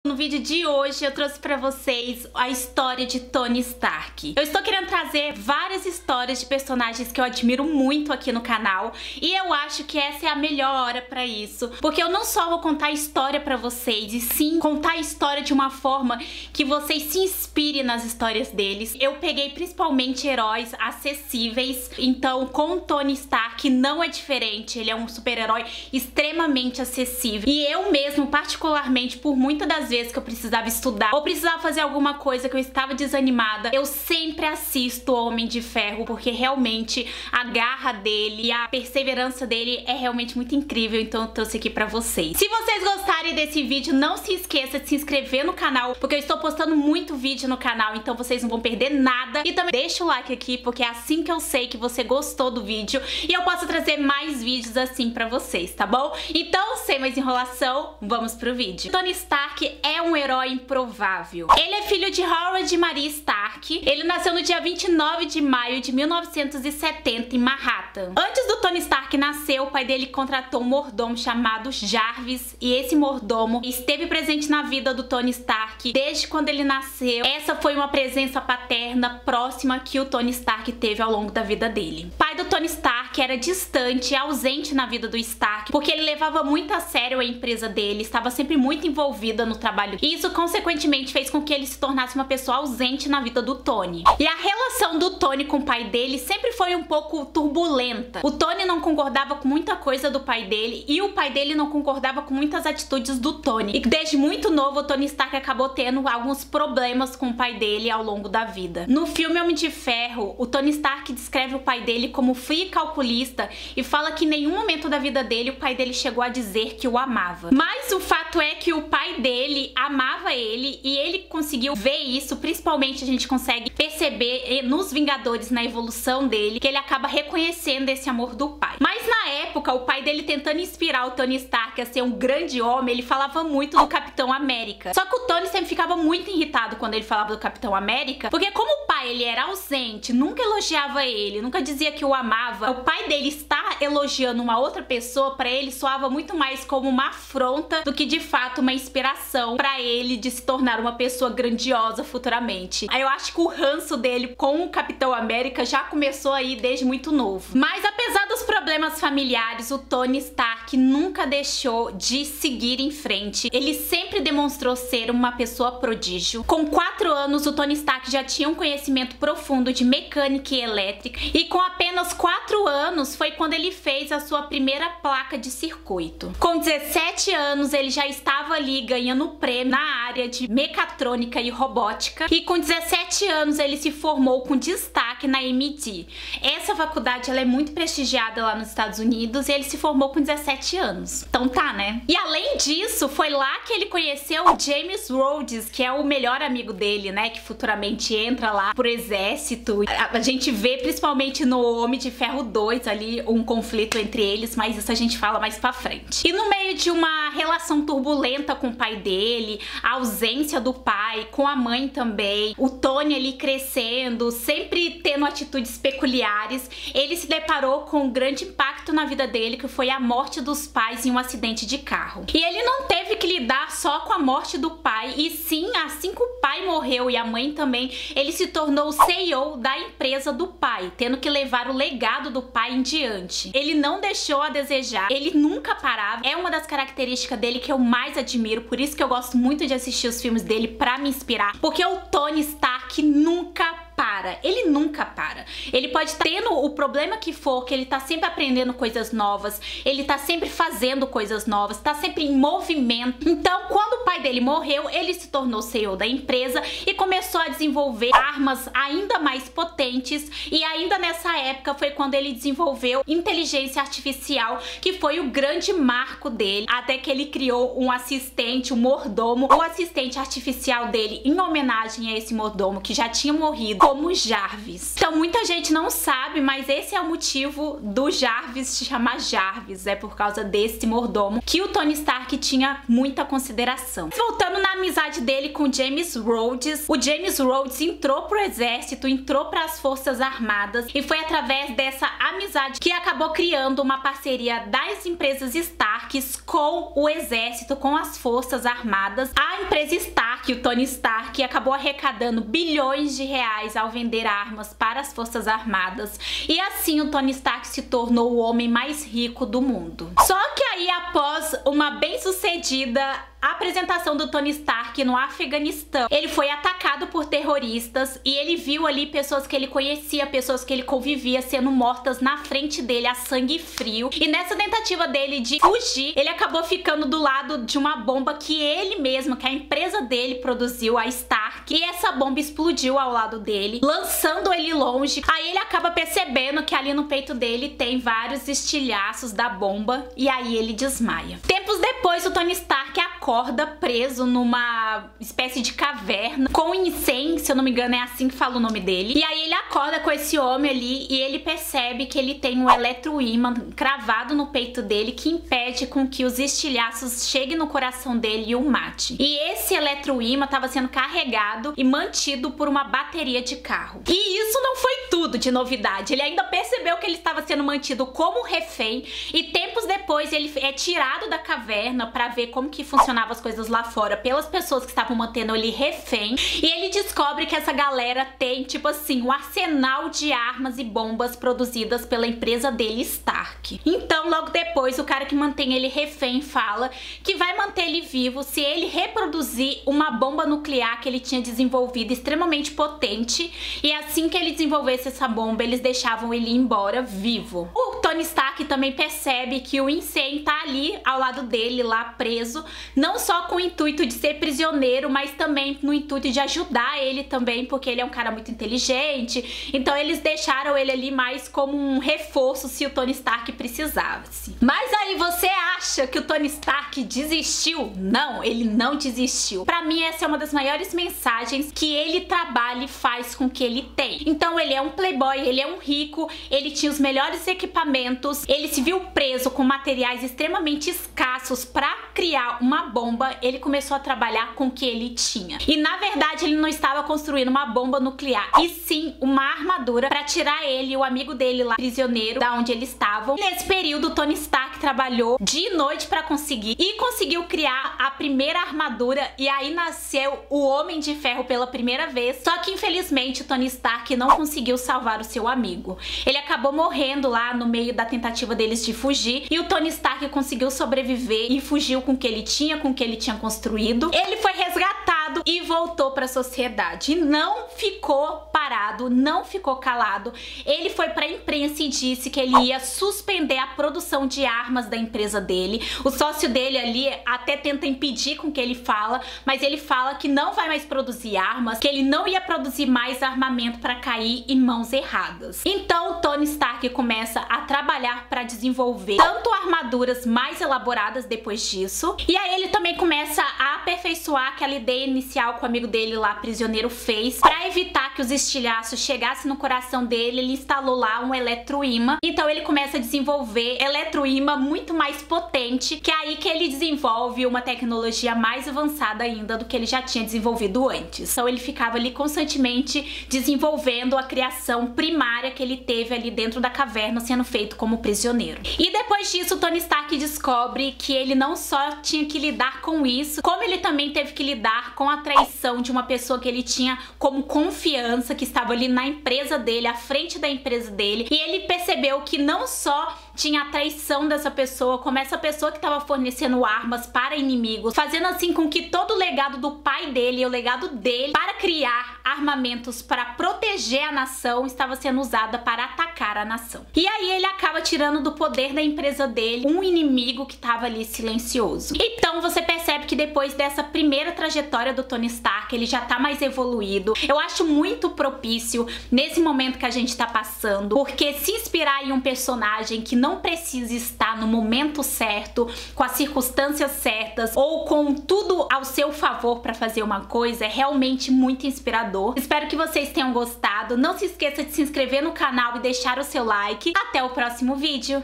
No vídeo de hoje eu trouxe pra vocês a história de Tony Stark. Eu estou querendo trazer várias histórias de personagens que eu admiro muito aqui no canal e eu acho que essa é a melhor hora pra isso, porque eu não só vou contar a história pra vocês, e sim contar a história de uma forma que vocês se inspirem nas histórias deles. Eu peguei principalmente heróis acessíveis, então com o Tony Stark não é diferente, ele é um super-herói extremamente acessível. E eu mesmo, particularmente, por muitas das vezes que eu precisava estudar ou precisava fazer alguma coisa que eu estava desanimada, eu sempre assisto o Homem de Ferro, porque realmente a garra dele e a perseverança dele é realmente muito incrível, então eu trouxe aqui pra vocês. Se vocês gostarem desse vídeo, não se esqueça de se inscrever no canal, porque eu estou postando muito vídeo no canal, então vocês não vão perder nada. E também deixa o like aqui, porque é assim que eu sei que você gostou do vídeo e eu posso trazer mais vídeos assim pra vocês, tá bom? Então, sem mais enrolação, vamos pro vídeo. Tony Stark é um herói improvável. Ele é filho de Howard e Maria Stark. Ele nasceu no dia 29 de maio de 1970 em Manhattan. Antes do Tony Stark nascer, o pai dele contratou um mordomo chamado Jarvis, e esse mordomo esteve presente na vida do Tony Stark desde quando ele nasceu. Essa foi uma presença paterna próxima que o Tony Stark teve ao longo da vida dele. O pai do Tony Stark era distante e ausente na vida do Stark, porque ele levava muito a sério a empresa dele, estava sempre muito envolvida no trabalho, e isso consequentemente fez com que ele se tornasse uma pessoa ausente na vida do Tony. E a relação do Tony com o pai dele sempre foi um pouco turbulenta. O Tony não concordava com muita coisa do pai dele e o pai dele não concordava com muitas atitudes do Tony. E desde muito novo o Tony Stark acabou tendo alguns problemas com o pai dele ao longo da vida. No filme Homem de Ferro, o Tony Stark descreve o pai dele como frio e calculista e fala que em nenhum momento da vida dele o pai dele chegou a dizer que o amava. Mas o fato é que o pai dele amava ele e ele conseguiu ver isso, principalmente a gente consegue perceber nos Vingadores, na evolução dele, que ele acaba reconhecendo esse amor do pai. Mas na época, o pai dele tentando inspirar o Tony Stark a ser um grande homem, ele falava muito do Capitão América. Só que o Tony sempre ficava muito irritado quando ele falava do Capitão América, porque como o pai ele era ausente, nunca elogiava ele, nunca dizia que o amava, o pai dele estar elogiando uma outra pessoa, pra ele soava muito mais como uma afronta do que de fato uma inspiração pra ele de se tornar uma pessoa grandiosa futuramente. Aí eu acho que o ranço dele com o Capitão América já começou aí desde muito novo. Mas apesar dos problemas familiares, o Tony Stark nunca deixou de seguir em frente. Ele sempre demonstrou ser uma pessoa prodígio. Com 4 anos, o Tony Stark já tinha um conhecimento profundo de mecânica e elétrica, e com apenas 4 anos foi quando ele fez a sua primeira placa de circuito. Com 17 anos, ele já estava ali ganhando prêmio na área de mecatrônica e robótica, e com 17 anos ele se formou com destaque na MIT. Essa faculdade ela é muito prestigiada lá nos Estados Unidos e ele se formou com 17 anos. Então tá, né? E além disso, foi lá que ele conheceu o James Rhodes, que é o melhor amigo dele, né? Que futuramente entra lá pro exército. A gente vê principalmente no Homem de Ferro 2 ali um conflito entre eles, mas isso a gente fala mais pra frente. E no meio de uma relação turbulenta com o pai dele, a ausência do pai, com a mãe também, o Tony ali crescendo, sempre tendo atitudes peculiares, ele se deparou com um grande impacto na vida dele, que foi a morte dos pais em um acidente de carro. E ele não teve que lidar só com a morte do pai, e sim, assim que o pai morreu e a mãe também, ele se tornou o CEO da empresa do pai, tendo que levar o legado do pai em diante. Ele não deixou a desejar, ele nunca parava, é uma das características dele que eu mais admiro, por isso que eu gosto muito de assistir os filmes dele pra me inspirar, porque o Tony Stark nunca para, ele nunca para. Ele pode estar tendo o problema que for, que ele tá sempre aprendendo coisas novas, ele tá sempre fazendo coisas novas, tá sempre em movimento. Então, quando o pai dele morreu, ele se tornou CEO da empresa e começou a desenvolver armas ainda mais potentes, e ainda nessa época foi quando ele desenvolveu inteligência artificial, que foi o grande marco dele, até que ele criou um assistente, um mordomo, o assistente artificial dele em homenagem a esse mordomo que já tinha morrido, como Jarvis. Então muita gente não sabe, mas esse é o motivo do Jarvis se chamar Jarvis, é por causa desse mordomo que o Tony Stark tinha muita consideração. Se voltando na amizade dele com James Rhodes, o James Rhodes entrou pro exército, entrou para as Forças Armadas e foi através dessa amizade que acabou criando uma parceria das empresas Starks com o exército, com as Forças Armadas. A empresa Stark, o Tony Stark, acabou arrecadando bilhões de reais ao vender armas para as Forças Armadas e assim o Tony Stark se tornou o homem mais rico do mundo. Só que aí, após uma bem-sucedida apresentação do Tony Stark no Afeganistão, ele foi atacado por terroristas e ele viu ali pessoas que ele conhecia, pessoas que ele convivia sendo mortas na frente dele a sangue frio. E nessa tentativa dele de fugir, ele acabou ficando do lado de uma bomba que ele mesmo, que a empresa dele produziu, a Stark, e essa bomba explodiu ao lado dele, lançando ele longe. Aí ele acaba percebendo que ali no peito dele tem vários estilhaços da bomba e aí ele desmaia. Tempos depois, o Tony Stark acorda preso numa espécie de caverna com Insane, se eu não me engano é assim que fala o nome dele. E aí ele acorda com esse homem ali e ele percebe que ele tem um eletroímã cravado no peito dele que impede com que os estilhaços cheguem no coração dele e o mate. E esse eletroímã estava sendo carregado e mantido por uma bateria de carro. E isso não foi tudo de novidade. Ele ainda percebeu que ele estava sendo mantido como refém e tempos depois ele é tirado da caverna para ver como que funcionava as coisas lá fora pelas pessoas que estavam mantendo ele refém, e ele descobre que essa galera tem, tipo assim, um arsenal de armas e bombas produzidas pela empresa dele, Stark. Então, logo depois, o cara que mantém ele refém fala que vai manter ele vivo se ele reproduzir uma bomba nuclear que ele tinha desenvolvido extremamente potente, e assim que ele desenvolvesse essa bomba, eles deixavam ele ir embora vivo. O Tony Stark também percebe que o Insane tá ali ao lado dele, lá preso, não só com o intuito de ser prisioneiro, mas também no intuito de ajudar ele também, porque ele é um cara muito inteligente. Então eles deixaram ele ali mais como um reforço se o Tony Stark precisasse. Mas aí você acha que o Tony Stark desistiu? Não, ele não desistiu. Pra mim essa é uma das maiores mensagens que ele trabalha e faz com que ele tem. Então ele é um playboy, ele é um rico, ele tinha os melhores equipamentos, ele se viu preso com materiais extremamente escassos pra criar uma bomba, ele começou a trabalhar com o que ele tinha. E na verdade ele não estava construindo uma bomba nuclear, e sim uma armadura para tirar ele e o amigo dele lá prisioneiro da onde eles estavam. Nesse período o Tony Stark trabalhou dia e noite para conseguir e conseguiu criar a primeira armadura, e aí nasceu o Homem de Ferro pela primeira vez. Só que infelizmente o Tony Stark não conseguiu salvar o seu amigo. Ele acabou morrendo lá no meio da tentativa deles de fugir, e o Tony Stark conseguiu sobreviver e fugiu com o que ele tinha, com o que ele tinha construído. Ele foi resgatado e voltou para a sociedade. E não ficou parado, não ficou calado. Ele foi para a imprensa e disse que ele ia suspender a produção de armas da empresa dele. O sócio dele ali até tenta impedir com que ele fala, mas ele fala que não vai mais produzir armas, que ele não ia produzir mais armamento para cair em mãos erradas. Então o Tony Stark começa a trabalhar para desenvolver tanto armaduras mais elaboradas depois disso, e aí ele também começa a aperfeiçoar aquela ideia inicial que o amigo dele lá, prisioneiro, fez. Para evitar que os estilhaços chegassem no coração dele, ele instalou lá um eletroímã. Então ele começa a desenvolver eletroímã muito mais potente, que é aí que ele desenvolve uma tecnologia mais avançada ainda do que ele já tinha desenvolvido antes. Então ele ficava ali constantemente desenvolvendo a criação primária que ele teve ali dentro da caverna, sendo feito como prisioneiro. E depois disso, o Tony Stark descobre que ele não só tinha que lidar com isso, como ele também teve que lidar com a traição de uma pessoa que ele tinha como confiança, que estava ali na empresa dele, à frente da empresa dele. E ele percebeu que não só tinha a traição dessa pessoa, como essa pessoa que estava fornecendo armas para inimigos, fazendo assim com que todo o legado do pai dele e o legado dele para criar armamentos para proteger a nação estava sendo usada para atacar a nação. E aí ele acaba tirando do poder da empresa dele um inimigo que estava ali silencioso. Então você percebe que depois dessa primeira trajetória do Tony Stark, ele já tá mais evoluído. Eu acho muito propício nesse momento que a gente tá passando, porque se inspirar em um personagem que não precisa estar no momento certo, com as circunstâncias certas ou com tudo ao seu favor para fazer uma coisa, é realmente muito inspirador. Espero que vocês tenham gostado. Não se esqueça de se inscrever no canal e deixar o seu like. Até o próximo vídeo!